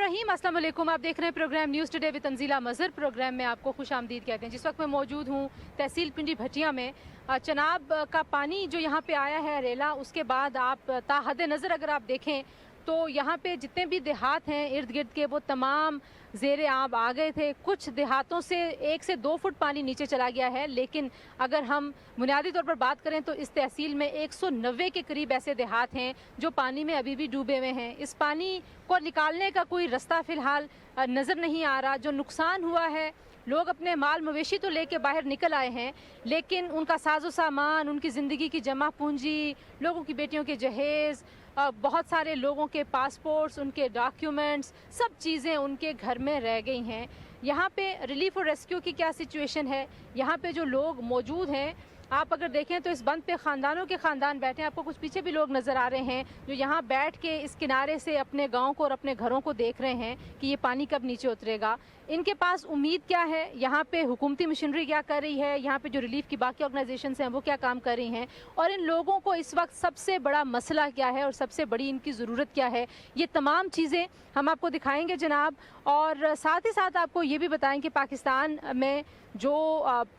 बिस्मिल्लाहिर्रहमानिर्रहीम, अस्सलाम वालेकुम। आप देख रहे हैं programme news today with Tanzila Mazhar. Programme में आपको खुश आमदीद कहते हैं। जिस वक्त मैं मौजूद हूँ तहसील पिंडी भटिया में, चनाब का पानी जो यहाँ पे आया है रेला, उसके बाद आप ताहद नज़र अगर आप देखें तो यहाँ पे जितने भी देहात हैं इर्द गिर्द के, वो तमाम ज़ेरे आब आ गए थे। कुछ देहातों से 1 से 2 फुट पानी नीचे चला गया है, लेकिन अगर हम बुनियादी तौर पर बात करें तो इस तहसील में 190 के करीब ऐसे देहात हैं जो पानी में अभी भी डूबे हुए हैं। इस पानी को निकालने का कोई रास्ता फ़िलहाल नज़र नहीं आ रहा। जो नुकसान हुआ है, लोग अपने माल मवेशी तो लेके बाहर निकल आए हैं, लेकिन उनका साजो सामान, उनकी ज़िंदगी की जमा पूंजी, लोगों की बेटियों के जहेज़, बहुत सारे लोगों के पासपोर्ट्स, उनके डॉक्यूमेंट्स, सब चीज़ें उनके घर में रह गई हैं। यहाँ पे रिलीफ और रेस्क्यू की क्या सिचुएशन है, यहाँ पे जो लोग मौजूद हैं, आप अगर देखें तो इस बंद पे ख़ानदानों के ख़ानदान बैठे हैं। आपको कुछ पीछे भी लोग नज़र आ रहे हैं जो यहाँ बैठ के इस किनारे से अपने गांव को और अपने घरों को देख रहे हैं कि ये पानी कब नीचे उतरेगा। इनके पास उम्मीद क्या है, यहाँ पे हुकूमती मशीनरी क्या कर रही है, यहाँ पे जो रिलीफ की बाकी ऑर्गेनाइजेशंस हैं वो क्या काम कर रही हैं, और इन लोगों को इस वक्त सबसे बड़ा मसला क्या है और सबसे बड़ी इनकी ज़रूरत क्या है, ये तमाम चीज़ें हम आपको दिखाएंगे जनाब। और साथ ही साथ आपको ये भी बताएं कि पाकिस्तान में जो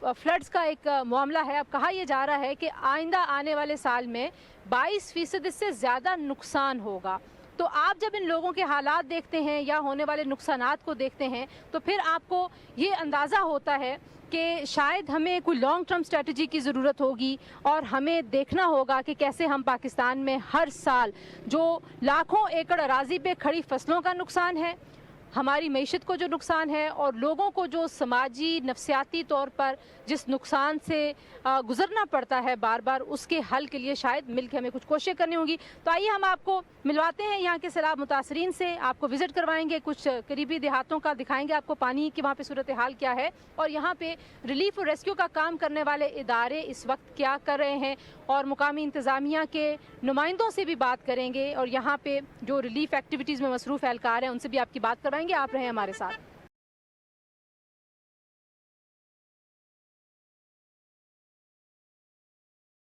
फ्लड्स का एक मामला है, अब कहा यह जा रहा है कि आइंदा आने वाले साल में 22% इससे ज़्यादा नुकसान होगा। तो आप जब इन लोगों के हालात देखते हैं या होने वाले नुकसानात को देखते हैं तो फिर आपको ये अंदाज़ा होता है कि शायद हमें कोई लॉन्ग टर्म स्ट्रेटजी की ज़रूरत होगी और हमें देखना होगा कि कैसे हम पाकिस्तान में हर साल जो लाखों एकड़ अराज़ी पे खड़ी फसलों का नुकसान है, हमारी मईशत को जो नुकसान है, और लोगों को जो समाजी नफसियाती तौर पर जिस नुकसान से गुजरना पड़ता है बार बार, उसके हल के लिए शायद मिलकर हमें कुछ कोशिशें करनी होंगी। तो आइए हम आपको मिलवाते हैं यहाँ के सैलाब मुतासरीन से, आपको विज़िट करवाएंगे, कुछ करीबी देहातों का दिखाएंगे आपको पानी की वहाँ पे सूरत हाल क्या है, और यहाँ पे रिलीफ और रेस्क्यू का काम करने वाले इदारे इस वक्त क्या कर रहे हैं, और मुकामी इंतज़ामिया के नुमाइंदों से भी बात करेंगे, और यहाँ पे जो रिलीफ एक्टिविटीज़ में मसरूफ़ एहलकार हैं उनसे भी आपकी बात करवाएंगे। आप रहे हमारे साथ।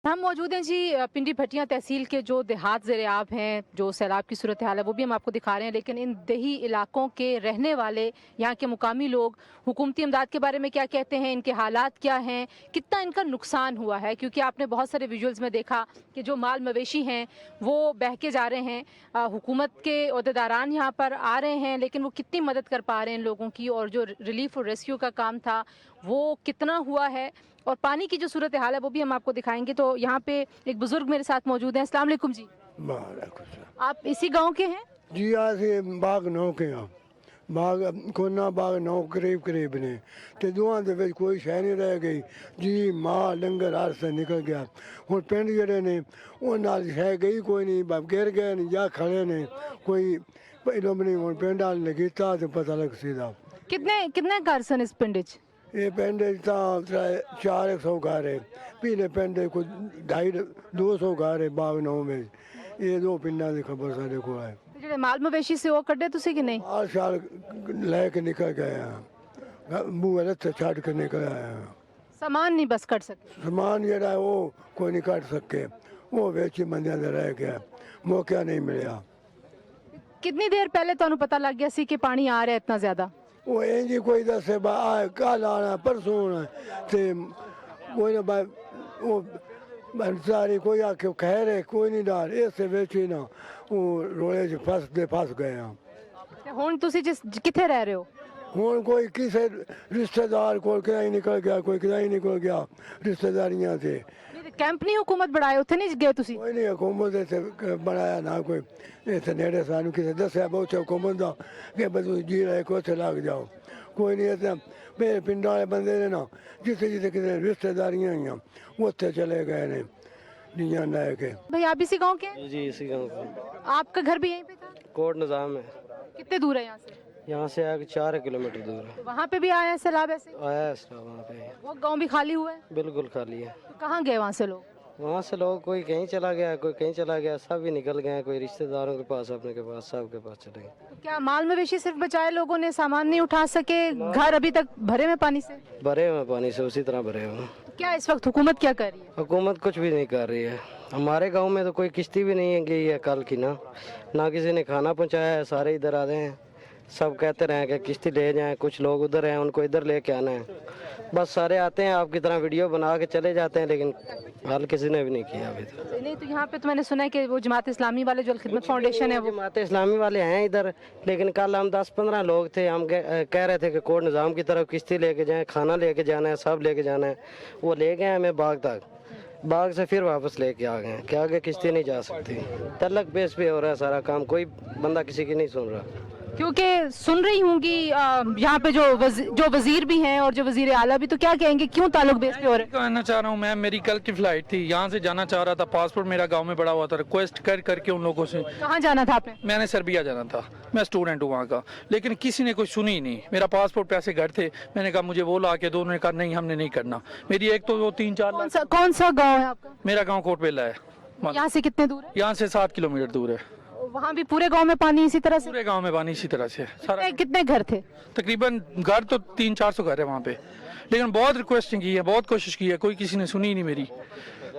हम मौजूद हैं जी पिंडी भटिया तहसील के जो देहात ज़ेरे-आब हैं, जो सैलाब की सूरत हाल है वो भी हम आपको दिखा रहे हैं, लेकिन इन देही इलाकों के रहने वाले यहाँ के मुकामी लोग हुकूमती इमदाद के बारे में क्या कहते हैं, इनके हालात क्या हैं, कितना इनका नुकसान हुआ है, क्योंकि आपने बहुत सारे विजुअल्स में देखा कि जो माल मवेशी हैं वो बह के जा रहे हैं। हुकूमत के ओहदेदारान यहाँ पर आ रहे हैं, लेकिन वो कितनी मदद कर पा रहे हैं इन लोगों की, और जो रिलीफ और रेस्क्यू का काम था वो कितना हुआ है, और पानी की जो सूरत हाल है वो भी हम आपको दिखाएंगे। तो यहाँ पे एक बुजुर्ग मेरे साथ मौजूद हैं। अस्सलाम वालेकुम जी। आप इसी गांव के हैं? जी आसे बाग नौ के हाँ, बाग कोना बाग नौ करीब करीब ने ते दोवां दे विच कोई शै नहीं रह गई जी। मां लंगर हर से निकल गया। हुण पिंड जेड़े ने उन्हां नाल शै गई कोई नहीं, गिर गए ने या खड़े ने, कोई पहलों भी नहीं। हुण पिंड वाले ने कीता ते पता लग सीधा। कितने कितने घर सन इस पिंड च? ये पिंड 400 घर है, पीले पिंड कोई 250 घर है बाग नौ में। ये दो पिंडा की खबर साढ़े को है। ਜਿਹੜੇ ਮਾਲ ਮਵੇਸ਼ੀ ਸੀ ਉਹ ਕੱਢੇ ਤੁਸੀਂ कि नहीं? आर साल लेके निकल गए हैं, बूहे रस्ते छड़ के निकल आए हैं। सामान नहीं बस कट सके? समान जरा वो कोई नहीं काट सके, वो वेची मंदिर में रह गया, मौका नहीं मिला। कितनी देर पहले ਤੁਹਾਨੂੰ पता लग गया सी कि पानी आ रहा है इतना ज्यादा? वो इंजी कोई दसे कल आना परसों आना ते कोई ना वो सारी कोई आके खैर है कोई नहीं डाल ऐसे वेची ना वो रोले च फस गए हैं। ਤੇ ਹੁਣ ਤੁਸੀਂ ਕਿੱਥੇ ਰਹਿ ਰਹੇ ਹੋ? हूँ कोई किसी रिश्तेदार को कहीं निकल गया, कोई कहीं निकल गया रिश्तेदारियाँ से। कैंप नहीं हुकूमत बढ़ाए, उत्थे नहीं गए तुसी? कोई नहीं हुकूमत ऐसे बनाया ना कोई ऐसे नेड़े सानू किसी दसिया बहुत हुकूमत का कि तुम जी रहे को उत्थे लग जाओ। कोई नहीं ऐसे मेरे पिंड वाले बंदे ने ना जिसे जिसे किसी रिश्तेदारियाँ हुई उत्थे चले गए ने निया लेके। भाई आप इसी गांव के हैं? जी इसी गाँव का। आपका घर भी यहीं पे था? कोट निज़ाम है। कितने दूर है यहाँ से? यहाँ से आगे 4 किलोमीटर दूर है। तो वहाँ पे भी आया है सैलाब ऐसे? आया है इसका वहाँ पे। वो गांव भी खाली हुआ है? बिल्कुल खाली है। तो कहाँ गए वहाँ से लोग? वहाँ से लोग कोई कहीं चला गया, कोई कहीं चला गया, सब ही निकल गए, कोई रिश्तेदारों के पास, अपने के पास, सब के पास चले गए। तो क्या माल मवेशी सिर्फ बचाए लोगों ने, सामान नहीं उठा सके? घर अभी तक भरे में पानी से? भरे हुए पानी से उसी तरह भरे हुए। तो क्या इस वक्त हुकूमत क्या कर रही है? हुकूमत कुछ भी नहीं कर रही है। हमारे गाँव में तो कोई किश्ती भी नहीं है गई है कल की, ना किसी ने खाना पहुँचाया है, सारे इधर आ रहे हैं, सब कहते रहे कि किश्ती ले जाएं, कुछ लोग उधर हैं उनको इधर लेके आना है, बस सारे आते हैं आपकी तरह वीडियो बना के चले जाते हैं, लेकिन हल किसी ने भी नहीं किया अभी तक। नहीं तो यहाँ पे तो मैंने सुना है कि वो जमात इस्लामी वाले जो खिदमत फाउंडेशन है वो जमात इस्लामी वाले हैं इधर, लेकिन कल हम 10-15 लोग थे, हम कह रहे थे कि कोर्ट निज़ाम की तरफ किश्ती लेके जाएं, खाना लेके जाना है, सब लेके जाना है, वो ले गए हमें बाग तक, बाग से फिर वापस लेके आ गए कि आगे किश्ती नहीं जा सकती। तलक बेस पे हो रहा है सारा काम, कोई बंदा किसी की नहीं सुन रहा। क्योंकि सुन रही हूँ कि यहाँ पे जो वजीर भी हैं और जो वजीर आला भी, तो क्या कहेंगे क्यों ताल्लुक बेस पे हो रहे हैं? कहना चाह रहा हूँ मैं, मेरी कल की फ्लाइट थी, यहाँ से जाना चाह रहा था, पासपोर्ट मेरा गांव में पड़ा हुआ था, रिक्वेस्ट करके उन लोगों से। कहाँ जाना था आपने? मैंने सर्बिया जाना था, मैं स्टूडेंट हूँ वहाँ का, लेकिन किसी ने कुछ सुनी ही नहीं। मेरा पासपोर्ट पैसे घर थे, मैंने कहा मुझे वो ला के दो, उन्होंने कहा नहीं हमने नहीं करना। मेरी एक तो वो 3-4 कौन सा गाँव है आपका? मेरा गाँव कोटबेला है, यहाँ से कितने दूर है? यहाँ से 7 किलोमीटर दूर है। वहाँ भी पूरे गांव में पानी इसी तरह से? पूरे गांव में पानी इसी तरह से सारा। कितने घर थे? तकरीबन घर तो 300-400 घर है वहाँ पे, लेकिन बहुत रिक्वेस्टिंग की है, बहुत कोशिश की है, कोई किसी ने सुनी ही नहीं मेरी।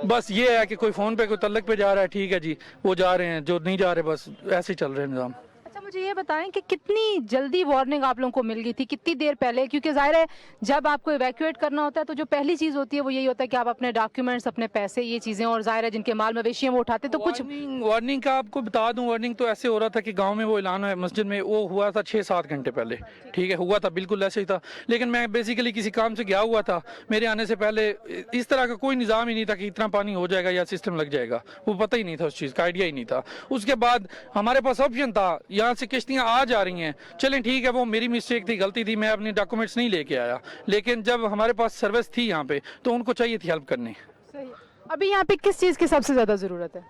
बस ये है कि कोई फ़ोन पे कोई तलक पे जा रहा है, ठीक है जी वो जा रहे हैं, जो नहीं जा रहे बस ऐसे ही चल रहे हैं निज़ाम। अच्छा मुझे ये बताएं कि कितनी जल्दी वार्निंग आप लोगों को मिल गई थी, कितनी देर पहले? क्योंकि जाहिर है जब आपको इवैक्यूएट करना होता है तो जो पहली चीज़ होती है वो यही होता है कि आप अपने डॉक्यूमेंट्स, अपने पैसे, ये चीज़ें, और जाहिर है जिनके माल मवेशी हैं वो उठाते, तो कुछ वार्निंग का आपको बता दूं, वार्निंग तो ऐसे हो रहा था कि गांव में वो ऐलान है मस्जिद में, वो हुआ था 6-7 घंटे पहले, ठीक है, हुआ था बिल्कुल ऐसे ही था। लेकिन मैं बेसिकली किसी काम से गया हुआ था, मेरे आने से पहले इस तरह का कोई निज़ाम ही नहीं था कि इतना पानी हो जाएगा या सिस्टम लग जाएगा, वो पता ही नहीं था, उस चीज़ का आइडिया ही नहीं था। उसके बाद हमारे पास ऑप्शन था, यहाँ से किश्तियाँ आ जा रही हैं, चलें ठीक है, वो मेरी मिस्टेक थी, गलती थी, मैं अपने डॉक्यूमेंट्स नहीं लेके आया, लेकिन जब हमारे पास सर्विस थी यहाँ पे तो उनको चाहिए थी हेल्प करनी। सही है। अभी यहाँ पे किस चीज़ की सबसे ज़्यादा ज़रूरत है?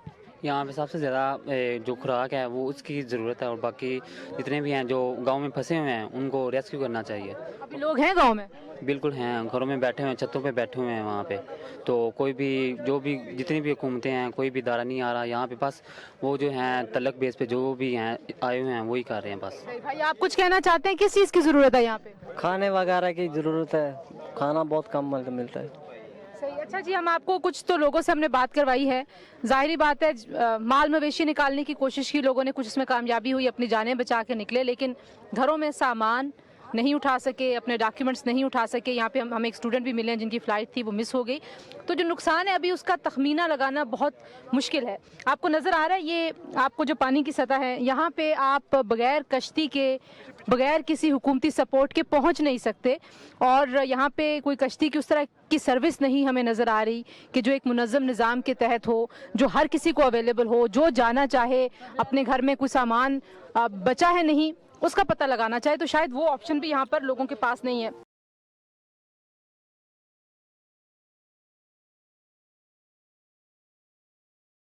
यहाँ पे सबसे ज़्यादा जो खुराक है वो उसकी ज़रूरत है, और बाकी जितने भी हैं जो गांव में फंसे हुए हैं उनको रेस्क्यू करना चाहिए। अभी लोग हैं गांव में? बिल्कुल हैं, घरों में बैठे हुए हैं, छतों पे बैठे हुए हैं वहाँ पे, तो कोई भी जो भी जितनी भी हुकूमतें हैं कोई भी इदारा नहीं आ रहा यहाँ पे, बस वो जो हैं तलक बेस पे जो भी हैं आए हुए हैं वही कर रहे हैं बस। भाई आप कुछ कहना चाहते हैं, किस चीज़ की ज़रूरत है यहाँ पे? खाने वगैरह की ज़रूरत है, खाना बहुत कम मिलता है। सही। अच्छा जी, हम आपको कुछ तो लोगों से हमने बात करवाई है, जाहिर बात है माल मवेशी निकालने की कोशिश की लोगों ने, कुछ इसमें कामयाबी हुई, अपनी जानें बचा के निकले, लेकिन घरों में सामान नहीं उठा सके, अपने डॉक्यूमेंट्स नहीं उठा सके। यहाँ पे हम एक स्टूडेंट भी मिले हैं जिनकी फ़्लाइट थी वो मिस हो गई, तो जो नुकसान है अभी उसका तखमीना लगाना बहुत मुश्किल है। आपको नज़र आ रहा है ये आपको जो पानी की सतह है, यहाँ पे आप बग़ैर कश्ती के, बग़ैर किसी हुकूमती सपोर्ट के पहुँच नहीं सकते, और यहाँ पे कोई कश्ती की उस तरह की सर्विस नहीं हमें नज़र आ रही कि जो एक मुनज़्ज़म निज़ाम के तहत हो, जो हर किसी को अवेलेबल हो, जो जाना चाहे अपने घर में कोई सामान बचा है नहीं उसका पता लगाना चाहे, तो शायद वो ऑप्शन भी यहाँ पर लोगों के पास नहीं है।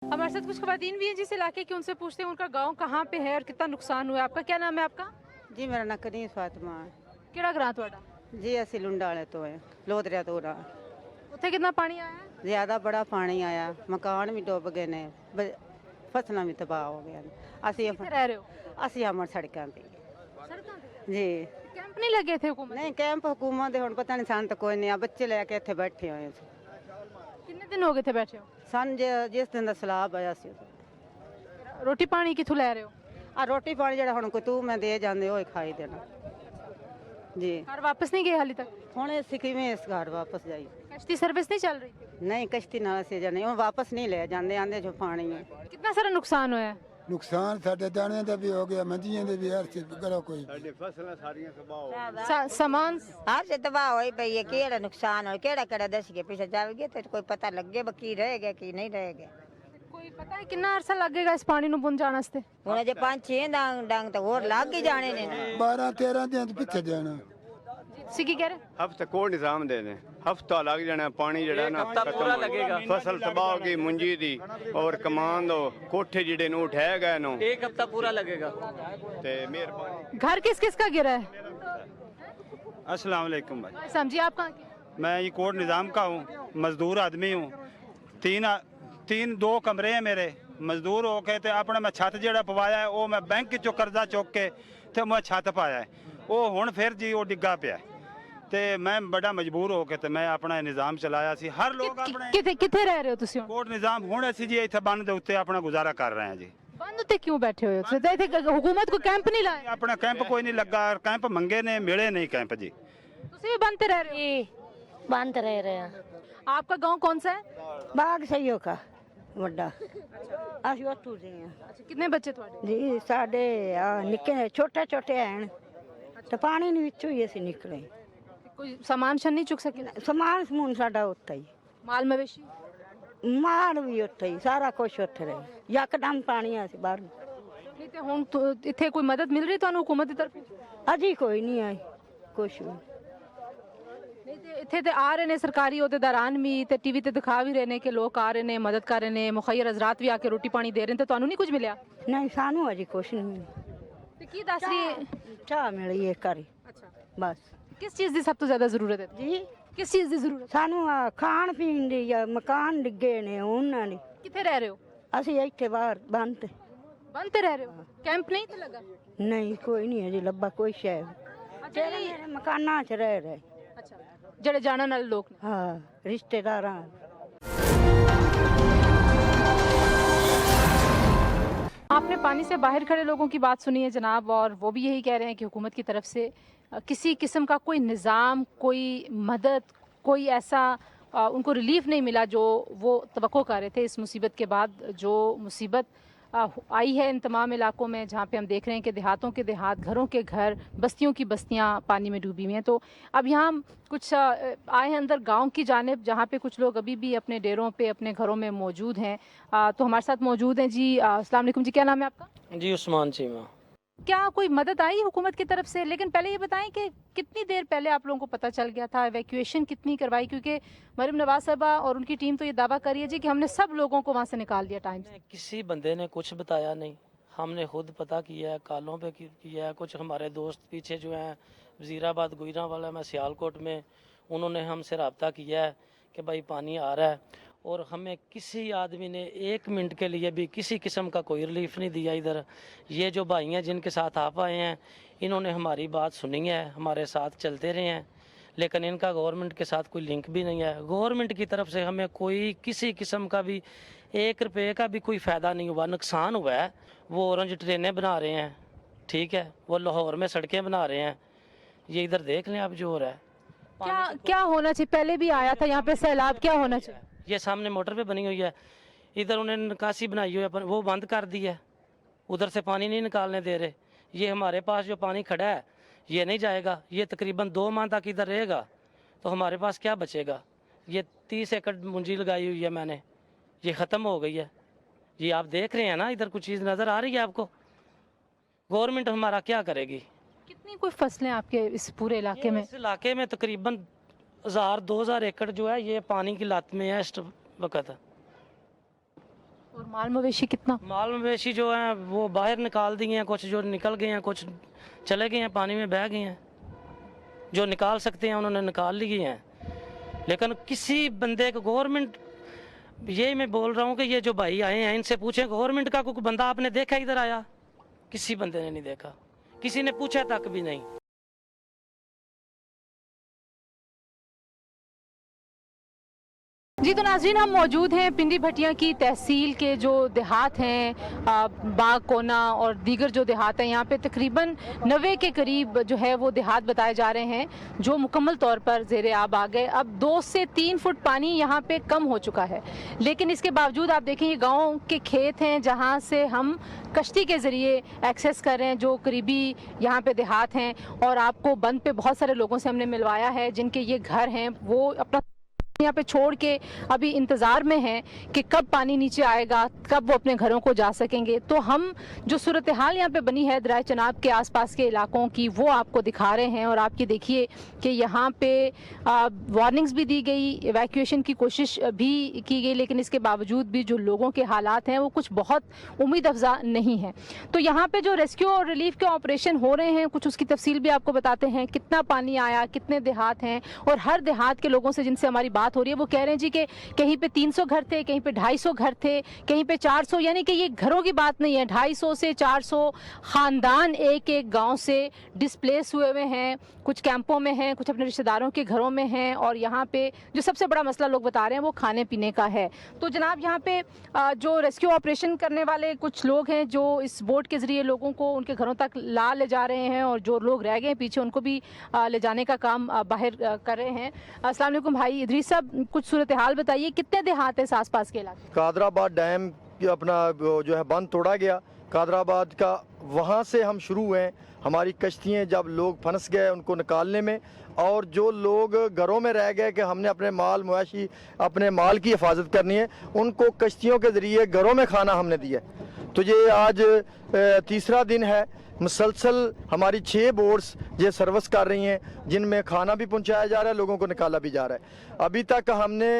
हमारे साथ कुछ ख़वातीन भी हैं जिस इलाके की, उनसे पूछते हैं उनका गांव कहाँ पे है और कितना नुकसान हुआ है। आपका क्या नाम है आपका? जी मेरा नाम कनीस फातिमा है ਕਿਹੜਾ ਗ੍ਰਾਂ ਤੁਹਾਡਾ? जी असी लुंडा वाले तो है लोधरिया तो रहा ਉੱਥੇ कितना पानी आया है? ज्यादा बड़ा पानी आया, मकान भी डुब गए ने, फसलें भी तबाह हो गए असी कित्थे रह रहे हो? असी अमर सड़कों पे सड़कों पे? जी कैंप नहीं लगे थे हुकूमत? नहीं कैंप हुकूमत दे हुण पता नहीं सन तो कोई नहीं, बच्चे लेके इत्थे बैठे हुए कितने दिन हो गए थे बैठे हो? सन जिस दिन दा सलाब आया सी रोटी पानी किथों लै रहे हो? आ रोटी पानी जेड़ा हुण कोई तू मैं दे जांदे ओए खाई देना जी। घर वापस नहीं गए हाली तक? हुण असी किवें इस घर वापस जाई? कश्ती सर्विस नहीं चल रही? नहीं कश्ती नाल असी जाने हुण वापस नहीं ले जांदे, आंदे जो पानी है। कितना सारा नुकसान होया है? ਨੁਕਸਾਨ ਸਾਡੇ ਦਾਣਿਆਂ ਦਾ ਵੀ ਹੋ ਗਿਆ, ਮੰਜੀਆਂ ਦੇ ਵੀ ਹਰ ਚੀਜ਼ ਕਰੋ ਕੋਈ। सामान हर से तबाह होई पई है, केड़ा नुकसान हो, केड़ा दस के पीछे चल गए तो कोई पता लगे की रहेगा की नहीं रहेगा। कोई पता है कितना अरसा लगेगा इस पानी ਨੂੰ ਪਹੁੰਚਾਉਣ ਵਾਸਤੇ? हुण जे 5-6 डंग तो होर लग ही जाने ने। 12-13 ਦਿਨ ਤੋਂ ਪਿੱਛੇ ਜਾਣਾ। ਤੁਸੀਂ ਕੀ ਕਹਿ ਰਹੇ? ਹਫ਼ਤਾ ਕੋਲ ਨਿਜ਼ਾਮ ਦੇ ਦੇ, ਹਫ਼ਤਾ ਲੱਗ ਜਾਣਾ, ਪਾਣੀ ਜਿਹੜਾ ਨਾ ਪੂਰਾ ਲੱਗੇਗਾ, ਫਸਲ ਤਬਾਹ ਹੋ ਗਈ ਮੁੰਜੀ ਦੀ, ਔਰ ਕਮਾਨ ਦੋ ਕੋਠੇ ਜਿਹੜੇ ਨੂੰ ਉਠਾਇਆ ਗਏ ਨੂੰ, एक हफ्ता पूरा लगेगा। ਤੇ ਮਿਹਰਬਾਨੀ। घर किस किस का गिरा है? अस्सलाम वालेकुम भाई, समझिए आप कहाँ के? मैं ये कोट निज़ाम का हूँ, मज़दूर आदमी हूँ। दो कमरे हैं मेरे, मज़दूर हो के ते अपने मैं छत जेड़ा पवाया है वो मैं बैंक चो कर्जा चुक के ते मैं छत पाया है, वो हुण फिर जी वो डिग्गा पिया ते मैं बड़ा मजबूर हो के ते मैं अपना निज़ाम चलाया सी। हर लोग अपने किथे किथे रह रहे हो तुसी? कोट निज़ाम हुण असी जी इत्थे बन दे उत्ते अपना गुजारा कर रहे हैं जी। बंद उत्ते क्यों बैठे हुए हो? तो इत्थे हुकूमत को कैंप नहीं लाया? अपना कैंप कोई नहीं लगा, कैंप मंगे ने मिले नहीं कैंप जी। ਤੁਸੀਂ ਵੀ ਬੰਦ ਤੇ ਰਹਿ ਰਹੇ ਹੋ? बंद रह रहे हैं। आपका गांव कौन सा है? ਬਾਗ ਸਹੀਓ ਕਾ ਵੱਡਾ ਅਸੀਂ ਉੱਥੋਂ ਦੇ ਆ अच्छा, कितने बच्चे ਤੁਹਾਡੇ? ਜੀ। ਸਾਡੇ ਆ ਨਿੱਕੇ ਛੋਟੇ ਛੋਟੇ ਹਨ ਤੇ ਪਾਣੀ ਦੇ ਵਿੱਚੋਂ ਹੀ ਅਸੀਂ ਨਿਕਲੇ। कोई सामान शन नहीं चुक सके? ਸਮਾਨ ਸਮੂਨ ਸਾਡਾ ਉੱਥੇ ਹੀ, माल मवेशी? ਮਾਲ ਵੀ ਉੱਥੇ ਹੀ, ਸਾਰਾ ਕੁਝ ਉੱਥੇ ਰਹੇ। ਯਕਦਮ ਪਾਣੀ ਆ ਸੀ ਬਾਹਰ ਨੂੰ। ਨਹੀਂ ਤੇ ਹੁਣ ਇੱਥੇ ਕੋਈ ਮਦਦ ਮਿਲ ਰਹੀ ਤੁਹਾਨੂੰ ਹੁਕੂਮਤ ਦੀ ਤਰਫੋਂ? ਅਜੀ ਕੋਈ ਨਹੀਂ ਆਈ ਕੁਛ ਵੀ। ਨਹੀਂ ਤੇ ਇੱਥੇ ਤੇ ਆ ਰਹੇ ਨੇ ਸਰਕਾਰੀ ਅਹੁਦੇਦਾਰਾਂ ਵੀ ਤੇ ਟੀਵੀ ਤੇ ਦਿਖਾ ਵੀ ਰਹੇ ਨੇ ਕਿ ਲੋਕ ਆ ਰਹੇ ਨੇ, ਮਦਦ ਕਰ ਰਹੇ ਨੇ, ਮੁਖੱਈਰ ਹਜ਼ਰਾਤ ਵੀ ਆ ਕੇ ਰੋਟੀ ਪਾਣੀ ਦੇ ਰਹੇ ਨੇ, ਤੇ ਤੁਹਾਨੂੰ ਨਹੀਂ ਕੁਝ ਮਿਲਿਆ? ਨਹੀਂ ਸਾਨੂੰ ਅਜੀ ਕੁਛ ਨਹੀਂ ਮਿਲਿਆ। ਤੇ ਕੀ ਦੱਸ ਰਹੀ ਹੈ? ਚਾਹ ਮਿਲੀ ਇੱਕ ਵਾਰੀ ਅੱਛਾ, ਬਸ ਕਿਸ ਚੀਜ਼ ਦੀ ਸਭ ਤੋਂ ਜ਼ਿਆਦਾ ਜ਼ਰੂਰਤ ਹੈ? ਜੀ। ਕਿਸ ਚੀਜ਼ ਦੀ ਜ਼ਰੂਰਤ? ਸਾਨੂੰ ਖਾਣ ਪੀਣ ਦੀ ਜਾਂ ਮਕਾਨ ਡਿੱਗੇ ਨੇ ਉਹਨਾਂ ਨੇ। ਕਿੱਥੇ ਰਹਿ ਰਹੇ ਹੋ? ਅਸੀਂ ਇੱਥੇ ਬਾਹਰ ਬੰਦ ਤੇ। ਬੰਦ ਤੇ ਰਹਿ ਰਹੇ ਹੋ? ਕੈਂਪ ਨਹੀਂ ਤੇ ਲੱਗਾ? ਨਹੀਂ ਕੋਈ ਨਹੀਂ ਅਜੇ ਲੱਭਾ ਕੋਈ ਸ਼ੈ। ਅੱਛਾ ਮੇਰੇ ਮਕਾਨਾਂ 'ਚ ਰਹਿ ਰਹੇ। ਅੱਛਾ, ਜਿਹੜੇ ਜਾਣਨ ਵਾਲੇ ਲੋਕ ਨੇ। ਹਾਂ ਰਿਸ਼ਤੇਦਾਰਾਂ। आपने पानी से बाहर खड़े लोगों की बात सुनी है जनाब, और वो भी यही कह रहे हैं कि हुकूमत की तरफ से किसी किस्म का कोई निज़ाम, कोई मदद, कोई ऐसा उनको रिलीफ नहीं मिला जो वो तवक्को कर रहे थे। इस मुसीबत के बाद जो मुसीबत आई है इन तमाम इलाकों में, जहाँ पे हम देख रहे हैं कि देहातों के देहात, घरों के घर, बस्तियों की बस्तियाँ पानी में डूबी हुई हैं। तो अब यहाँ हम कुछ आए हैं अंदर गांव की जानिब, जहाँ पे कुछ लोग अभी भी अपने डेरों पे, अपने घरों में मौजूद हैं। तो हमारे साथ मौजूद हैं जी। अस्सलाम वालेकुम जी, क्या नाम है आपका? जी उस्मान चीमा। क्या कोई मदद आई हुकूमत की तरफ से? लेकिन पहले ये बताएं कि कितनी देर पहले आप लोगों को पता चल गया था? एवैक्यूएशन कितनी करवाई? क्योंकि मरीम नवाज साहबा और उनकी टीम तो ये दावा कर रही है जी कि हमने सब लोगों को वहाँ से निकाल दिया टाइम से। किसी बंदे ने कुछ बताया नहीं, हमने खुद पता किया है, कॉलों पे किया है। कुछ हमारे दोस्त पीछे जो हैं वज़ीराबाद, गुजरांवाला में, सियालकोट में, उन्होंने हमसे रब्ता किया है कि भाई पानी आ रहा है, और हमें किसी आदमी ने 1 मिनट के लिए भी किसी किस्म का कोई रिलीफ नहीं दिया इधर। ये जो भाई हैं जिनके साथ आप आए हैं, इन्होंने हमारी बात सुनी है, हमारे साथ चलते रहे हैं, लेकिन इनका गवर्नमेंट के साथ कोई लिंक भी नहीं है। गवर्नमेंट की तरफ से हमें कोई किसी किस्म का भी 1 रुपये का भी कोई फ़ायदा नहीं हुआ। नुकसान हुआ है, वो ऑरेंज ट्रेनें बना रहे हैं, ठीक है, वो लाहौर में सड़कें बना रहे हैं। ये इधर देख लें आप जो हो रहा है। क्या होना चाहिए? पहले भी आया था यहाँ पे सैलाब, क्या होना चाहिए? ये सामने मोटर पे बनी हुई है, इधर उन्होंने निकासी बनाई हुई है, वो बंद कर दी है, उधर से पानी नहीं निकालने दे रहे। ये हमारे पास जो पानी खड़ा है ये नहीं जाएगा, ये तकरीबन 2 माह तक इधर रहेगा, तो हमारे पास क्या बचेगा? ये 30 एकड़ मुंजी लगाई हुई है मैंने, ये ख़त्म हो गई है। ये आप देख रहे हैं ना, इधर कुछ चीज़ नज़र आ रही है आपको? गवर्नमेंट हमारा क्या करेगी? कितनी कोई फसलें आपके इस पूरे इलाके में? इस इलाके में तकरीबन 1000-2000 एकड़ जो है ये पानी की लात में है इस वक्त। और माल मवेशी कितना? माल मवेशी जो है वो बाहर निकाल दिए हैं, कुछ जो निकल गए हैं, कुछ चले गए हैं, पानी में बह गए हैं। जो निकाल सकते हैं उन्होंने निकाल लिए हैं, लेकिन किसी बंदे को गवर्नमेंट, ये मैं बोल रहा हूँ कि ये जो भाई आए हैं इनसे पूछें, गवर्नमेंट का कोई बंदा आपने देखा इधर आया? किसी बंदे ने नहीं देखा, किसी ने पूछा तक भी नहीं। जी तो नाज़रीन, हम मौजूद हैं पिंडी भटिया की तहसील के जो देहात हैं, बाग कोना और दीगर जो देहात हैं, यहाँ पे तकरीबन 90 के करीब जो है वो देहात बताए जा रहे हैं जो मुकम्मल तौर पर ज़ेरे आब आ गए। अब 2 से 3 फुट पानी यहाँ पे कम हो चुका है, लेकिन इसके बावजूद आप देखें ये गाँव के खेत हैं जहाँ से हम कश्ती के ज़रिए एक्सेस कर रहे हैं, जो करीबी यहाँ पे देहात हैं। और आपको बंद पे बहुत सारे लोगों से हमने मिलवाया है जिनके ये घर हैं, वो अपना यहाँ पे छोड़ के अभी इंतज़ार में हैं कि कब पानी नीचे आएगा, कब वो अपने घरों को जा सकेंगे। तो हम जो सूरत हाल यहाँ पे बनी है दरिया चनाब के आसपास के इलाकों की, वो आपको दिखा रहे हैं। और आप ये देखिए कि यहाँ पे वार्निंग्स भी दी गई, इवैक्यूएशन की कोशिश भी की गई, लेकिन इसके बावजूद भी जो लोगों के हालात हैं वो कुछ बहुत उम्मीद अफजा नहीं है। तो यहाँ पे जो रेस्क्यू और रिलीफ के ऑपरेशन हो रहे हैं, कुछ उसकी तफसील भी आपको बताते हैं, कितना पानी आया, कितने देहात हैं, और हर देहात के लोगों से जिनसे हमारी बात बात हो रही है। वो कह रहे हैं जी कि कहीं पे 300 घर थे, कहीं पे 250 घर थे, कहीं पे 400, यानी कि ये घरों की बात नहीं है, 250 से 400 ख़ानदान एक एक गांव से डिस्प्लेस हुए हुए हैं, कुछ कैंपों में हैं, कुछ अपने रिश्तेदारों के घरों में हैं, और यहाँ पे जो सबसे बड़ा मसला लोग बता रहे हैं वो खाने पीने का है। तो जनाब यहाँ पे जो रेस्क्यू ऑपरेशन करने वाले कुछ लोग हैं जो इस बोट के ज़रिए लोगों को उनके घरों तक ले जा रहे हैं, और जो लोग रह गए हैं पीछे उनको भी ले जाने का काम बाहर कर रहे हैं। अस्सलाम वालेकुम भाई इदरीस साहब, कुछ सूरत हाल बताइए, कितने देहात है इस आस पास के इलाके? कादराबाद डैम अपना जो है बंद तोड़ा गया, कादराबाद का, वहाँ से हम शुरू हुए। हमारी कश्तियाँ जब लोग फंस गए उनको निकालने में, और जो लोग घरों में रह गए कि हमने अपने माल मवेशी अपने माल की हिफाजत करनी है, उनको कश्तियों के ज़रिए घरों में खाना हमने दिया। तो ये आज तीसरा दिन है, मुसलसल हमारी 6 बोट्स ये सर्विस कर रही हैं, जिनमें खाना भी पहुंचाया जा रहा है, लोगों को निकाला भी जा रहा है। अभी तक हमने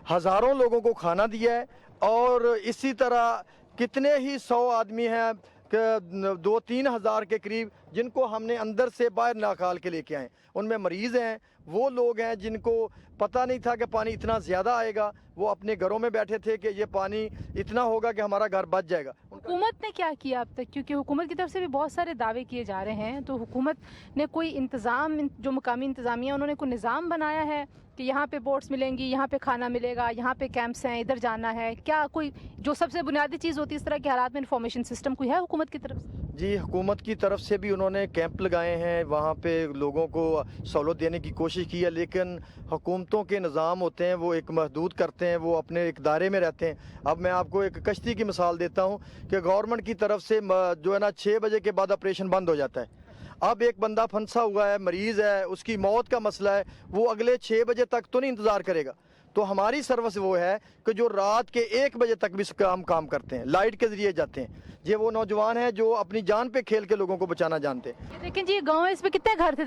हज़ारों लोगों को खाना दिया है, और इसी तरह कितने ही 100 आदमी हैं, 2-3 हज़ार के करीब, जिनको हमने अंदर से बाहर निकाल के लेके आए। उनमें मरीज़ हैं, वो लोग हैं जिनको पता नहीं था कि पानी इतना ज़्यादा आएगा, वो अपने घरों में बैठे थे कि ये पानी इतना होगा कि हमारा घर बच जाएगा। हुकूमत ने क्या किया अब तक, क्योंकि हुकूमत की तरफ से भी बहुत सारे दावे किए जा रहे हैं, तो हुकूमत ने कोई इंतज़ाम, जो मुकामी इंतज़ामिया उन्होंने कोई निज़ाम बनाया है कि यहाँ पे बोट्स मिलेंगी, यहाँ पे खाना मिलेगा, यहाँ पे कैंप्स हैं, इधर जाना है, क्या कोई जो सबसे बुनियादी चीज़ होती है इस तरह के हालात में इंफॉर्मेशन सिस्टम कोई है हुकूमत की तरफ से? जी, हुकूमत की तरफ से भी उन्होंने कैंप लगाए हैं, वहाँ पे लोगों को सहूलत देने की कोशिश की है, लेकिन हुकूमतों के निज़ाम होते हैं वो एक महदूद करते हैं, वो अपने एक दायरे में रहते हैं। अब मैं आपको एक कश्ती की मिसाल देता हूँ कि गवर्नमेंट की तरफ से जो है ना 6 बजे के बाद ऑपरेशन बंद हो जाता है। अब एक बंदा फंसा हुआ है, मरीज़ है, उसकी मौत का मसला है, वो अगले 6 बजे तक तो नहीं इंतज़ार करेगा। तो हमारी सर्विस वो है कि जो रात के 1 बजे तक भी काम करते हैं, लाइट के ज़रिए जाते हैं। ये वो नौजवान हैं जो अपनी जान पे खेल के लोगों को बचाना जानते हैं। लेकिन जी गाँव है, इसमें कितने घर थे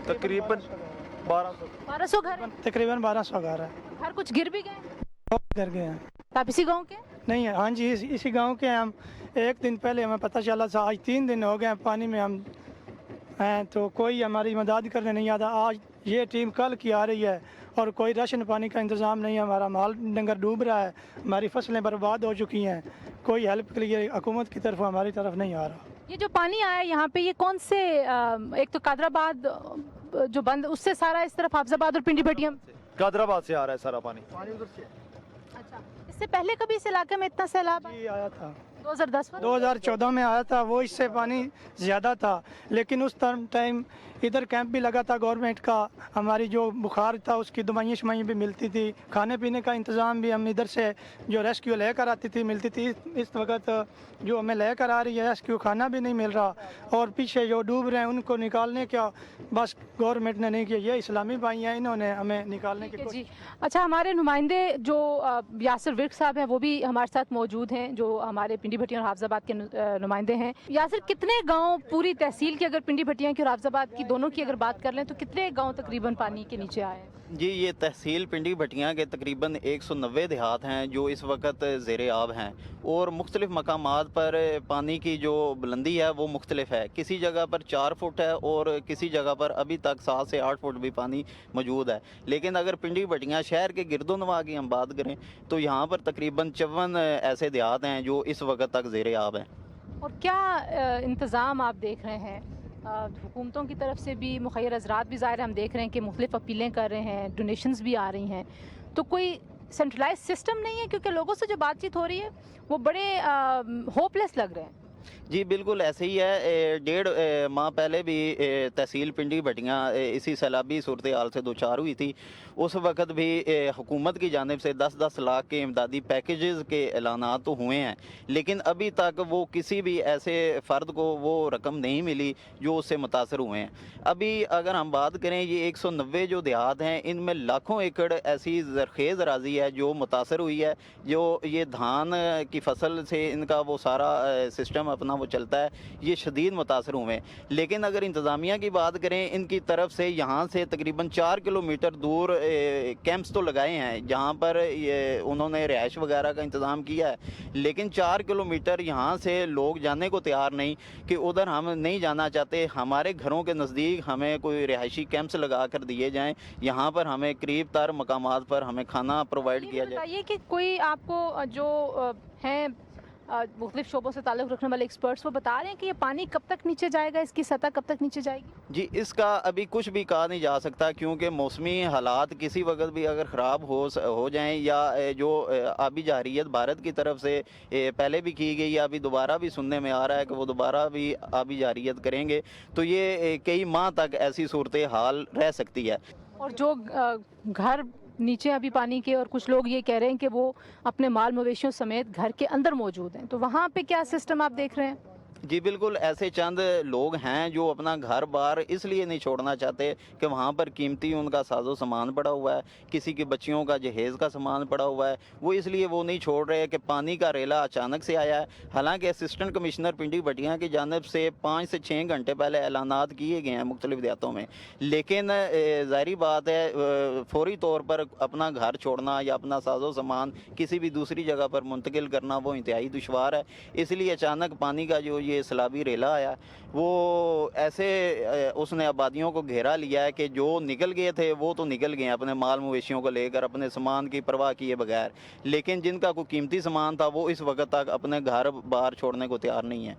तकरीबन 1200 घर है? तकरीबन 1200 घर है। घर कुछ गिर भी गए? घर गए हैं। तो आप इसी गाँव के? नहीं है, हाँ जी, इसी गांव के हैं हम। एक दिन पहले हमें पता चला था, आज 3 दिन हो गए हैं पानी में हम हैं, तो कोई हमारी मदद करने नहीं आता। आज ये टीम कल की आ रही है, और कोई राशन पानी का इंतज़ाम नहीं है, हमारा माल डंगर डूब रहा है, हमारी फसलें बर्बाद हो चुकी हैं, कोई हेल्प के लिए हुकूमत की तरफ हमारी तरफ नहीं आ रहा। ये जो पानी आया यहाँ पे, ये कौन से एक तो कादराबाद जो बंद, उससे सारा इस तरफ हाफजाबाद और पिंडी भटिया? कादराबाद से आ रहा है सारा पानी। अच्छा, इससे पहले कभी इस इलाके में इतना सैलाब आया था? 2014 में आया था, वो इससे पानी ज़्यादा था, लेकिन उस टाइम इधर कैंप भी लगा था गवर्नमेंट का, हमारी जो बुखार था उसकी दवाइयाँ शवाइयाँ भी मिलती थी, खाने पीने का इंतज़ाम भी हम इधर से जो रेस्क्यू लेकर आती थी मिलती थी। इस वक्त जो हमें लेकर आ रही है रेस्क्यू, खाना भी नहीं मिल रहा, और पीछे जो डूब रहे हैं उनको निकालने का बस गवर्नमेंट ने नहीं किया। ये इस्लामी भाई हैं, इन्होंने हमें निकालने की जी। अच्छा, हमारे नुमाइंदे जो यासिर विर्क साहब हैं वो भी हमारे साथ मौजूद हैं, जो हमारे पिंडी भटिया और हाफजाबाद के नुमाइंदे हैं। यासिर, कितने गाँव पूरी तहसील की, अगर पिंडी भटिया की और हाफजाबाद की दोनों की अगर बात कर लें, तो कितने गांव तकरीबन पानी के नीचे आए हैं? जी, ये तहसील पिंडी भटिया के तकरीबन 190 देहात हैं जो इस वक्त ज़ेरे आब हैं, और मुख्तलिफ मकामात पर पानी की जो बुलंदी है वो मुख्तलिफ है। किसी जगह पर 4 फुट है, और किसी जगह पर अभी तक 7 से 8 फुट भी पानी मौजूद है। लेकिन अगर पिंडी भटिया शहर के गिरदोनवा की हम बात करें तो यहाँ पर तकरीबन 54 ऐसे देहात हैं जो इस वक्त तक ज़ेरे आब हैं। और क्या इंतज़ाम आप देख रहे हैं हुकूमतों की तरफ से भी? मुखैर हज़रात भी ज़ाहिर हम देख रहे हैं कि मुख्तलिफ अपीलें कर रहे हैं, डोनेशंस भी आ रही हैं, तो कोई सेंट्रलाइज सिस्टम नहीं है? क्योंकि लोगों से जो बातचीत हो रही है वो बड़े होपलेस लग रहे हैं। जी बिल्कुल ऐसे ही है। 1.5 माह पहले भी तहसील पिंडी भटिया इसी सैलाबी सूरत हाल से 2-4 हुई थी। उस वक्त भी हुकूमत की जानिब से 10-10 लाख के इमदादी पैकेजेस के ऐलानात तो हुए हैं, लेकिन अभी तक वो किसी भी ऐसे फ़र्द को वो रकम नहीं मिली जो उससे मुतासर हुए हैं। अभी अगर हम बात करें, ये 190 जो देहात हैं, इनमें लाखों एकड़ ऐसी ज़रखेज़ अराज़ी है जो मुतासर हुई है, जो ये धान की फसल से इनका वो सारा सिस्टम अपना वो चलता है, ये शदीद मुतासर हुए हैं। लेकिन अगर इंतज़ामिया की बात करें, इनकी तरफ से यहाँ से तकरीबन 4 किलोमीटर दूर कैंप्स तो लगाए हैं जहाँ पर ये उन्होंने रिहाइश वगैरह का इंतज़ाम किया है, लेकिन 4 किलोमीटर यहाँ से लोग जाने को तैयार नहीं कि उधर हम नहीं जाना चाहते, हमारे घरों के नज़दीक हमें कोई रिहायशी कैंप्स लगा कर दिए जाएँ, यहाँ पर हमें करीब तर मकामात पर हमें खाना प्रोवाइड किया जाए। बताइए कि कोई आपको जो हैं मुख्तलिफ शोबों से ताल्लुक़ रखने वाले एक्सपर्ट्स वो बता रहे हैं कि ये पानी कब तक नीचे जाएगा, इसकी सतह कब तक नीचे जाएगी? जी, इसका अभी कुछ भी कहा नहीं जा सकता, क्योंकि मौसमी हालात किसी वक्त भी अगर ख़राब हो जाएं, या जो आबी जारियत भारत की तरफ से पहले भी की गई, अभी दोबारा भी सुनने में आ रहा है कि वो दोबारा भी आबी जारियत करेंगे, तो ये कई माह तक ऐसी सूरत हाल रह सकती है। और जो घर नीचे अभी पानी के, और कुछ लोग ये कह रहे हैं कि वो अपने माल मवेशियों समेत घर के अंदर मौजूद हैं, तो वहाँ पे क्या सिस्टम आप देख रहे हैं? जी बिल्कुल, ऐसे चंद लोग हैं जो अपना घर बार इसलिए नहीं छोड़ना चाहते कि वहाँ पर कीमती उनका साजो सामान पड़ा हुआ है, किसी की बच्चियों का जहेज़ का सामान पड़ा हुआ है, वो इसलिए वो नहीं छोड़ रहे कि पानी का रेला अचानक से आया है। हालांकि असिस्टेंट कमिश्नर पिंडी भटिया की जानिब से 5 से 6 घंटे पहले ऐलानात किए गए हैं मुख्तलिफ देहातों में, लेकिन ज़ाहिरी बात है फौरी तौर पर अपना घर छोड़ना या अपना साजो सामान किसी भी दूसरी जगह पर मुंतकिल करना वो इंतहाई दुश्वार है। इसलिए अचानक पानी का जो ये सैलाबी रेला आया, वो ऐसे उसने आबादियों को घेरा लिया है कि जो निकल गए थे वो तो निकल गए अपने माल मवेशियों को लेकर, अपने सामान की परवाह किए बगैर, लेकिन जिनका कोई कीमती सामान था वो इस वक्त तक अपने घर बाहर छोड़ने को तैयार नहीं है।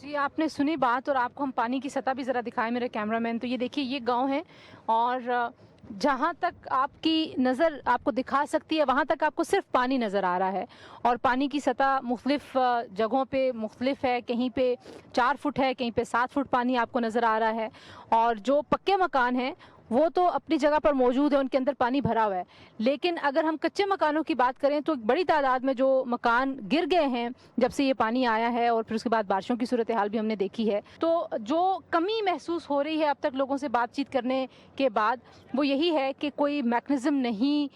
जी, आपने सुनी बात, और आपको हम पानी की सतह भी ज़रा दिखाएं मेरे कैमरामैन। तो ये देखिए, ये गांव है, और जहाँ तक आपकी नज़र आपको दिखा सकती है वहाँ तक आपको सिर्फ पानी नज़र आ रहा है, और पानी की सतह मुख्तलिफ जगहों पे मुख्तलिफ है, कहीं पे 4 फुट है, कहीं पे 7 फुट पानी आपको नज़र आ रहा है। और जो पक्के मकान हैं वो तो अपनी जगह पर मौजूद है, उनके अंदर पानी भरा हुआ है, लेकिन अगर हम कच्चे मकानों की बात करें तो बड़ी तादाद में जो मकान गिर गए हैं जब से ये पानी आया है, और फिर उसके बाद बारिशों की सूरत हाल भी हमने देखी है। तो जो कमी महसूस हो रही है अब तक लोगों से बातचीत करने के बाद, वो यही है कि कोई मैकेनिज़्म नहीं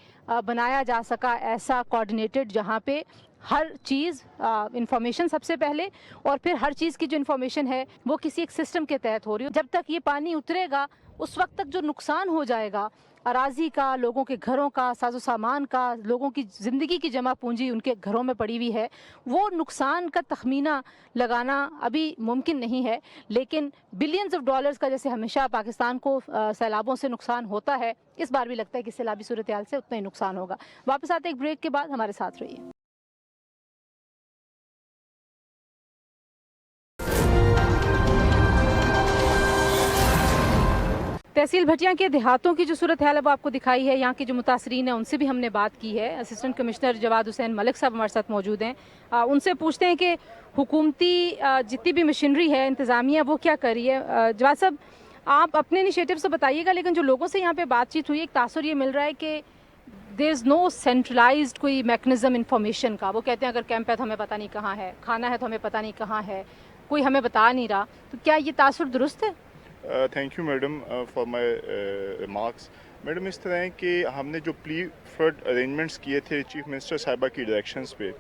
बनाया जा सका ऐसा कोऑर्डिनेटेड, जहाँ पे हर चीज़ इंफॉर्मेशन सबसे पहले, और फिर हर चीज़ की जो इंफॉर्मेशन है वो किसी एक सिस्टम के तहत हो रही हो। जब तक ये पानी उतरेगा उस वक्त तक जो नुकसान हो जाएगा अराजी का, लोगों के घरों का, साजो सामान का, लोगों की ज़िंदगी की जमा पूंजी उनके घरों में पड़ी हुई है, वो नुकसान का तखमीना लगाना अभी मुमकिन नहीं है। लेकिन बिलियंस ऑफ डॉलर्स का जैसे हमेशा पाकिस्तान को सैलाबों से नुकसान होता है, इस बार भी लगता है कि सैलाबी सूरत हाल से उतना ही नुकसान होगा। वापस आते एक ब्रेक के बाद, हमारे साथ रहिए। तहसील भटिया के देहातों की जो सूरत हाल है वो आपको दिखाई है, यहाँ के जो मुतासरीन हैं उनसे भी हमने बात की है। असिस्टेंट कमिश्नर जवाद हुसैन मलिक साहब हमारे साथ मौजूद हैं। उनसे पूछते हैं कि हुकूमती जितनी भी मशीनरी है, इंतज़ामिया, वो क्या कर रही है। जवाद साहब, आप अपने इनिशिएटिव से बताइएगा, लेकिन जो लोगों से यहाँ पे बातचीत हुई, एक तासुर ये मिल रहा है कि देयर इज़ नो सेंट्रलाइज्ड कोई मैकेनिज़्म इंफॉर्मेशन का। वो कहते हैं अगर कैंप है तो हमें पता नहीं कहाँ है, खाना है तो हमें पता नहीं कहाँ है, कोई हमें बता नहीं रहा। तो क्या ये तासुर दुरुस्त है? Thank you madam for my remarks. Madam, इस तरह है कि हमने जो प्री फ्लड अरेंजमेंट्स किए थे चीफ मिनिस्टर साहिबा की डायरेक्शंस पे,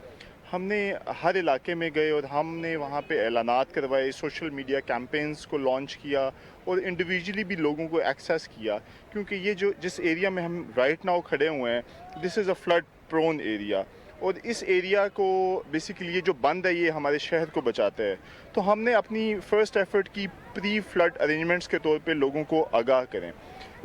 हमने हर इलाके में गए और हमने वहाँ पे ऐलानात करवाए, सोशल मीडिया कैंपेन्स को लॉन्च किया और इंडिविजुअली भी लोगों को एक्सेस किया, क्योंकि ये जो जिस एरिया में हम राइट नाउ खड़े हुए हैं, this is a flood prone area, और इस एरिया को बेसिकली ये जो बंद है ये हमारे शहर को बचाता है। तो हमने अपनी फ़र्स्ट एफर्ट की प्री फ्लड अरेंजमेंट्स के तौर पे लोगों को आगाह करें।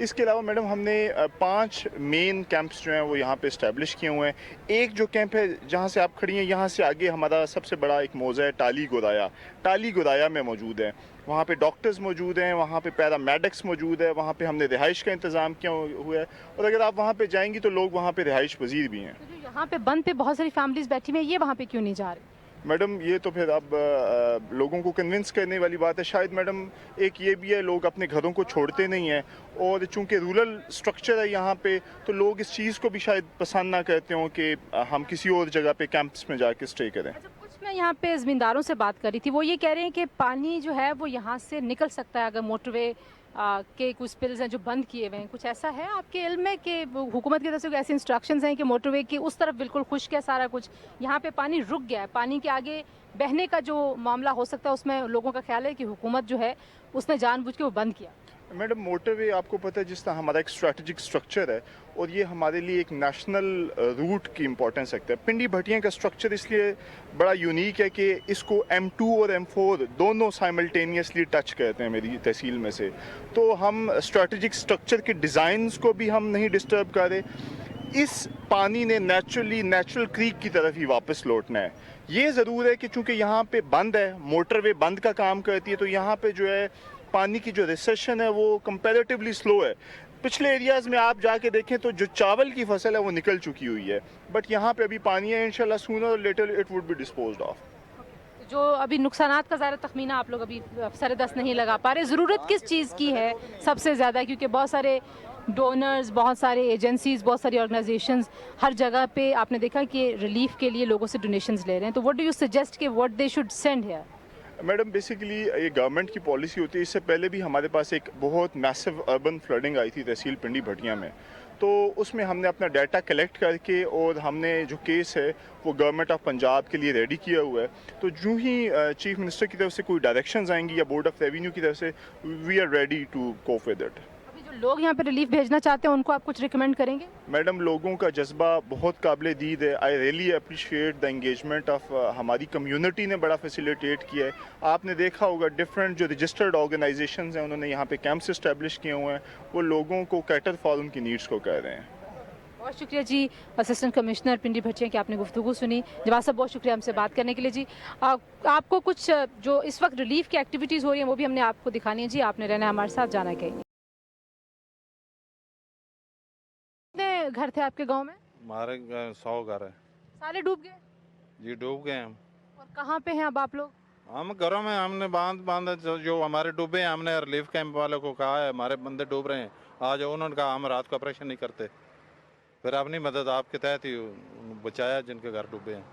इसके अलावा मैडम हमने 5 मेन कैंप्स जो हैं वो यहाँ पे इस्टेब्लिश किए हुए हैं। एक जो कैंप है जहाँ से आप खड़ी हैं, यहाँ से आगे हमारा सबसे बड़ा एक मौज़ा है टाली गुराया में मौजूद है। वहाँ पे डॉक्टर्स मौजूद हैं, वहाँ पे पैरामेडिक्स मौजूद है, वहाँ पे हमने रिहाइश का इंतज़ाम किया हुआ है, और अगर आप वहाँ पे जाएंगी तो लोग वहाँ पे रिहाइश पजीर भी हैं। तो यहाँ पे बंद पे बहुत सारी फैमिलीज बैठी हुई हैं, ये वहाँ पे क्यों नहीं जा रही? मैडम, ये तो फिर अब लोगों को कन्विंस करने वाली बात है। शायद मैडम एक ये भी है, लोग अपने घरों को छोड़ते नहीं हैं, और चूंकि रूरल स्ट्रक्चर है यहाँ पे, तो लोग इस चीज़ को भी शायद पसंद ना करते हों कि हम किसी और जगह पे कैंप्स में जाके स्टे करें। मैं यहाँ पे ज़मींदारों से बात कर रही थी, वो ये कह रहे हैं कि पानी जो है वो यहाँ से निकल सकता है अगर मोटरवे के कुछ स्पिल्स हैं जो बंद किए हुए हैं, कुछ ऐसा है आपके इल्म में कि हुकूमत की तरफ से कोई ऐसी इंस्ट्रक्शंस हैं कि मोटरवे की उस तरफ बिल्कुल खुश्क है सारा कुछ, यहाँ पे पानी रुक गया है, पानी के आगे बहने का जो मामला हो सकता है उसमें लोगों का ख्याल है कि हुकूमत जो है उसने जानबूझ के वो बंद किया? मैडम मोटरवे आपको पता है जिस तरह हमारा एक स्ट्रेटजिक स्ट्रक्चर है और ये हमारे लिए एक नेशनल रूट की इंपॉर्टेंस रखता है। पिंडी भटिया का स्ट्रक्चर इसलिए बड़ा यूनिक है कि इसको M2 और M4 दोनों साइमल्टेनियसली टच करते हैं मेरी तहसील में से, तो हम स्ट्रेटजिक स्ट्रक्चर के डिज़ाइंस को भी हम नहीं डिस्टर्ब कर रहे। इस पानी ने नेचुरल क्रीक की तरफ ही वापस लौटना है। ये ज़रूर है कि चूँकि यहाँ पे बंद है, मोटरवे बंद का काम करती है, तो यहाँ पे जो है पानी की जो रिसेशन है वो कंपैरेटिवली स्लो है। पिछले एरियाज़ में आप जाके देखें तो जो चावल की फसल है वो निकल चुकी हुई है, बट यहाँ पे अभी पानी है, इंशाल्लाह sooner or later it would be disposed of. जो अभी नुकसानात का ज़्यादा तखमीना आप लोग अभी सर दस्त नहीं लगा पा रहे, ज़रूरत किस चीज़ की है सबसे ज़्यादा? क्योंकि बहुत सारे डोनर्स, बहुत सारे एजेंसीज, बहुत सारी ऑर्गेनाइजेशंस हर जगह पे आपने देखा कि रिलीफ के लिए लोगों से डोनेशंस ले रहे हैं, तो व्हाट डू यू सजेस्ट कि what they should send here? Madam basically ये गवर्नमेंट की पॉलिसी होती है। इससे पहले भी हमारे पास एक बहुत मैसिव अर्बन फ्लडिंग आई थी तहसील पिंडी भटिया में, तो उसमें हमने अपना डाटा कलेक्ट करके और हमने जो केस है वो गवर्नमेंट ऑफ पंजाब के लिए रेडी किया हुआ है। तो जो ही चीफ मिनिस्टर की तरफ से कोई डायरेक्शंस आएंगी या बोर्ड ऑफ रेवेन्यू की तरफ से, we are ready to cope with it. अभी जो लोग यहाँ पे रिलीफ भेजना चाहते हैं उनको आप कुछ रिकमेंड करेंगे? मैडम लोगों का जज्बा बहुत काबिल दीद है। I really appreciate the engagement of हमारी कम्युनिटी ने बड़ा फैसिलिटेट किया है। आपने देखा होगा डिफरेंट जो रजिस्टर्ड ऑर्गेनाइजेशंस हैं उन्होंने यहाँ पे कैंप्स इस्टेब्लिश किए हुए हैं, वो लोगों को कैटर फॉर उनकी नीड्स को कह रहे हैं। बहुत शुक्रिया जी असिस्टेंट कमिश्नर पिंडी भटिया की, आपने गुफ्तगू सुनी। जवाब साहब बहुत शुक्रिया हमसे बात करने के लिए जी। आपको कुछ जो इस वक्त रिलीफ की एक्टिविटीज़ हो रही हैं वो भी हमने आपको दिखानी है जी, आपने रहना है हमारे साथ, जाना है कहीं। कितने घर थे आपके गांव में? हमारे 100 घर है। सारे डूब गए? जी डूब गए हम। और कहाँ पे हैं अब आप लोग? हम घरों में, हमने बांध जो हमारे डूबे हैं, हमने रिलीफ कैंप वालों को कहा है हमारे बंदे डूब रहे हैं, आज उन्होंने कहा हम रात को ऑपरेशन नहीं करते, फिर अपनी मदद आपके तहत ही बचाया जिनके घर डूबे हैं।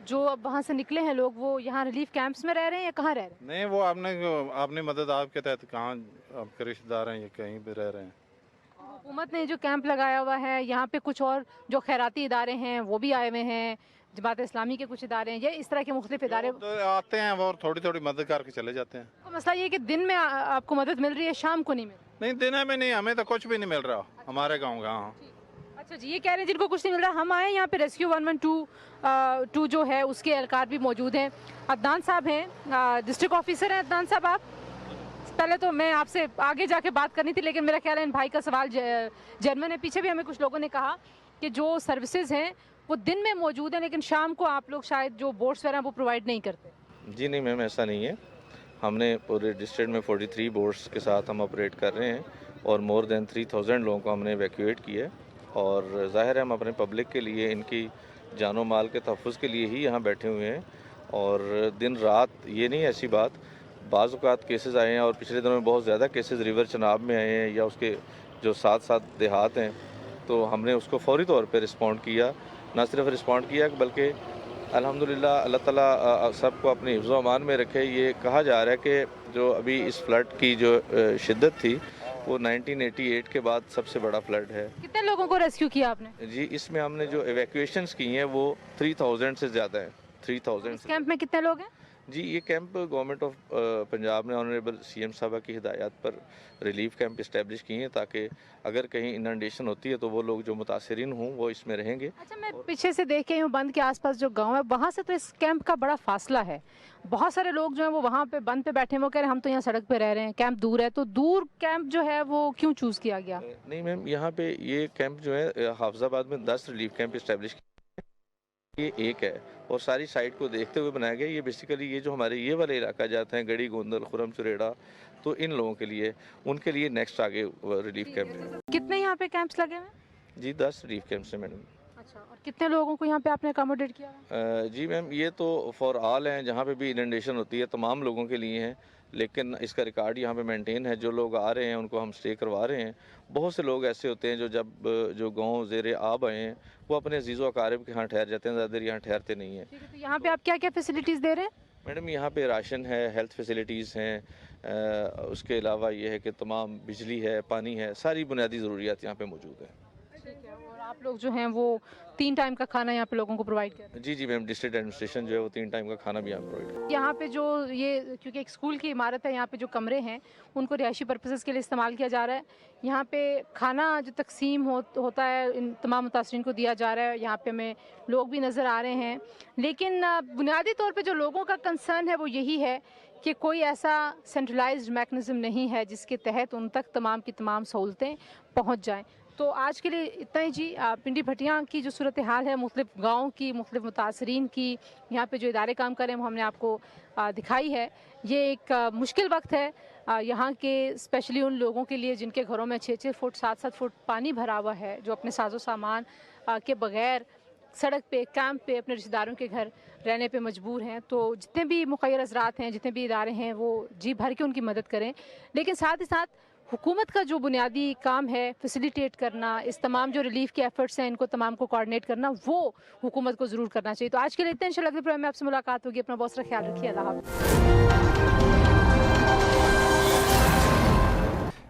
जो अब वहाँ से निकले हैं लोग, वो यहाँ रिलीफ कैंप्स में रह रहे हैं या कहाँ रह रहे हैं? नहीं, वो अपनी मदद आपके तहत, कहाँ आपके रिश्तेदार हैं या कहीं भी रह रहे हैं। हुकूमत ने जो कैंप लगाया हुआ है यहाँ पे, कुछ और जो खैराती इदारे हैं वो भी आए हुए हैं, जमात इस्लामी के कुछ इदारे हैं, ये इस तरह के मुख्तलिफ इदारे तो आते हैं वो थोड़ी थोड़ी मदद करके चले जाते हैं। तो मसला ये कि दिन में आपको मदद मिल रही है, शाम को नहीं मिल रही? नहीं, दिन में नहीं, हमें तो कुछ भी नहीं मिल रहा हमारे गाँव का। अच्छा जी, ये कह रहे हैं जिनको कुछ नहीं मिल रहा। हम आए यहाँ पे रेस्क्यू 112 जो है उसके एहलकार भी मौजूद हैं। अदनान साहब हैं, डिस्ट्रिक्ट ऑफिसर हैं। अदनान साहब, आप पहले तो मैं आपसे आगे जाके बात करनी थी, लेकिन मेरा ख्याल है इन भाई का सवाल जर्मन है। पीछे भी हमें कुछ लोगों ने कहा कि जो सर्विसेज हैं वो दिन में मौजूद हैं, लेकिन शाम को आप लोग शायद जो बोट्स वगैरह वो प्रोवाइड नहीं करते। जी नहीं मैम, ऐसा नहीं है। हमने पूरे डिस्ट्रिक्ट में 43 बोट्स के साथ हम ऑपरेट कर रहे हैं और मोर देन 3000 लोगों को हमने इवैक्यूएट किया है। और ज़ाहिर है हम अपने पब्लिक के लिए, इनकी जानो माल के तहफ़्फ़ुज़ के लिए ही यहाँ बैठे हुए हैं। और दिन रात ये नहीं, ऐसी बात, बाज़ औक़ात केसेस आए हैं और पिछले दिनों में बहुत ज़्यादा केसेस रिवर चनाब में आए हैं या उसके जो साथ देहात हैं, तो हमने उसको फ़ौरी तौर पे रिस्पॉन्ड किया। ना सिर्फ रिस्पॉन्ड किया बल्कि अल्हम्दुलिल्लाह अल्लाह ताला सबको अपने हिफ्ज़ व अमान में रखे। ये कहा जा रहा है कि जो अभी इस फ्लड की जो शिद्दत थी वो 1988 के बाद सबसे बड़ा फ्लड है। कितने लोगों को रेस्क्यू किया आपने? जी, इसमें हमने जो एवैक्यूएशंस की हैं वो 3000 से ज़्यादा हैं। 3000। इस कैंप में कितने लोग हैं? जी, ये कैंप गवर्नमेंट ऑफ पंजाब ने ऑनरेबल CM साहबा की हिदायत पर रिलीफ कैंप इस्टेब्लिश किए हैं, ताकि अगर कहीं इनंडेशन होती है तो वो लोग जो मुतासरीन हों वो इसमें रहेंगे। अच्छा, मैं पीछे से देख के हूँ बंद के आसपास जो गांव है वहाँ से तो इस कैंप का बड़ा फासला है। बहुत सारे लोग जो हैं वो वहाँ पे बंद पे बैठे हैं, वो कह रहे हैं हम तो यहाँ सड़क पे रह रहे हैं, कैंप दूर है। तो दूर कैंप जो है वो क्यों चूज़ किया गया? नहीं मैम, यहाँ पे ये कैंप जो है हाफिजाबाद में 10 रिलीफ कैंप इस्टेब्लिश, ये एक है और सारी साइट को देखते हुए बनाया गया। ये बेसिकली ये जो हमारे ये वाले इलाका जाते हैं, गड़ी, गोंदल, खुरम, चुरेड़ा, तो इन लोगों के लिए, उनके लिए नेक्स्ट आगे रिलीफ कैंप है। कितने यहाँ पे कैंप्स लगे हुए हैं? जी 10 रिलीफ कैंप्स हैं मैडम। अच्छा, और कितने लोगों को यहाँ पे आपने अकोमोडेट किया? जी मैम, ये तो फॉर ऑल हैं, जहाँ पे भी इनंडेशन होती है तमाम लोगों के लिए हैं, लेकिन इसका रिकॉर्ड यहाँ पे मेंटेन है। जो लोग आ रहे हैं उनको हम स्टे करवा रहे हैं। बहुत से लोग ऐसे होते हैं जो गांव ज़ेरे आब आए हैं वो अपने अजीज़ व अकारिब के यहाँ ठहर जाते हैं, ज़्यादा देर यहाँ ठहरते नहीं हैं। तो यहाँ पे आप क्या क्या फैसिलिटीज़ दे रहे हैं? मैडम यहाँ पे राशन है, हेल्थ फैसिलिटीज़ हैं, उसके अलावा ये है कि तमाम बिजली है, पानी है, सारी बुनियादी ज़रूरियात यहाँ पे मौजूद है। और आप लोग जो हैं वो 3 टाइम का खाना यहाँ पे लोगों को प्रोवाइड कर रहे हैं? जी जी मैम, डिस्ट्रिक्ट एडमिनिस्ट्रेशन जो है वो 3 टाइम का खाना भी यहाँ प्रोवाइड करती है। यहाँ पे जो ये क्योंकि एक स्कूल की इमारत है, यहाँ पे जो कमरे हैं उनको रिहायशी पर्पसेस के लिए इस्तेमाल किया जा रहा है। यहाँ पे खाना जो तकसीम होता है इन तमाम मुतासरीन को दिया जा रहा है। यहाँ पे हमें लोग भी नज़र आ रहे हैं, लेकिन बुनियादी तौर पे जो लोगों का कंसर्न है वो यही है कि कोई ऐसा सेंट्रलाइज्ड मैकेनिज़्म नहीं है जिसके तहत उन तक तमाम की तमाम सहूलतें पहुँच जाएँ। तो आज के लिए इतना ही जी। पिंडी भटियां की जो सूरत हाल है मुख्तलिफ गाँव की, मुख्तलिफ मुतासरीन की, यहाँ पे जो इदारे काम कर रहे हैं वो हमने आपको दिखाई है। ये एक मुश्किल वक्त है यहाँ के, स्पेशली उन लोगों के लिए जिनके घरों में 6-6 फुट 7-7 फुट पानी भरा हुआ है, जो अपने साजो सामान के बगैर सड़क पे, कैंप पे अपने रिश्तेदारों के घर रहने पे मजबूर हैं। तो जितने भी मुखैर हज़रात हैं, जितने भी इदारे हैं, वो जी भर के उनकी मदद करें, लेकिन साथ ही साथ हुकूमत का जो बुनियादी काम है फैसिलिटेट करना, इस तमाम जो रिलीफ के एफर्ट्स हैं इनको तमाम को कोऑर्डिनेट करना, वो हुकूमत को ज़रूर करना चाहिए। तो आज के लिए इतना, इंशाल्लाह अगले प्रोग्राम में आपसे मुलाकात होगी। अपना बहुत सारा ख्याल रखिए। अल्लाह हाफ़िज़।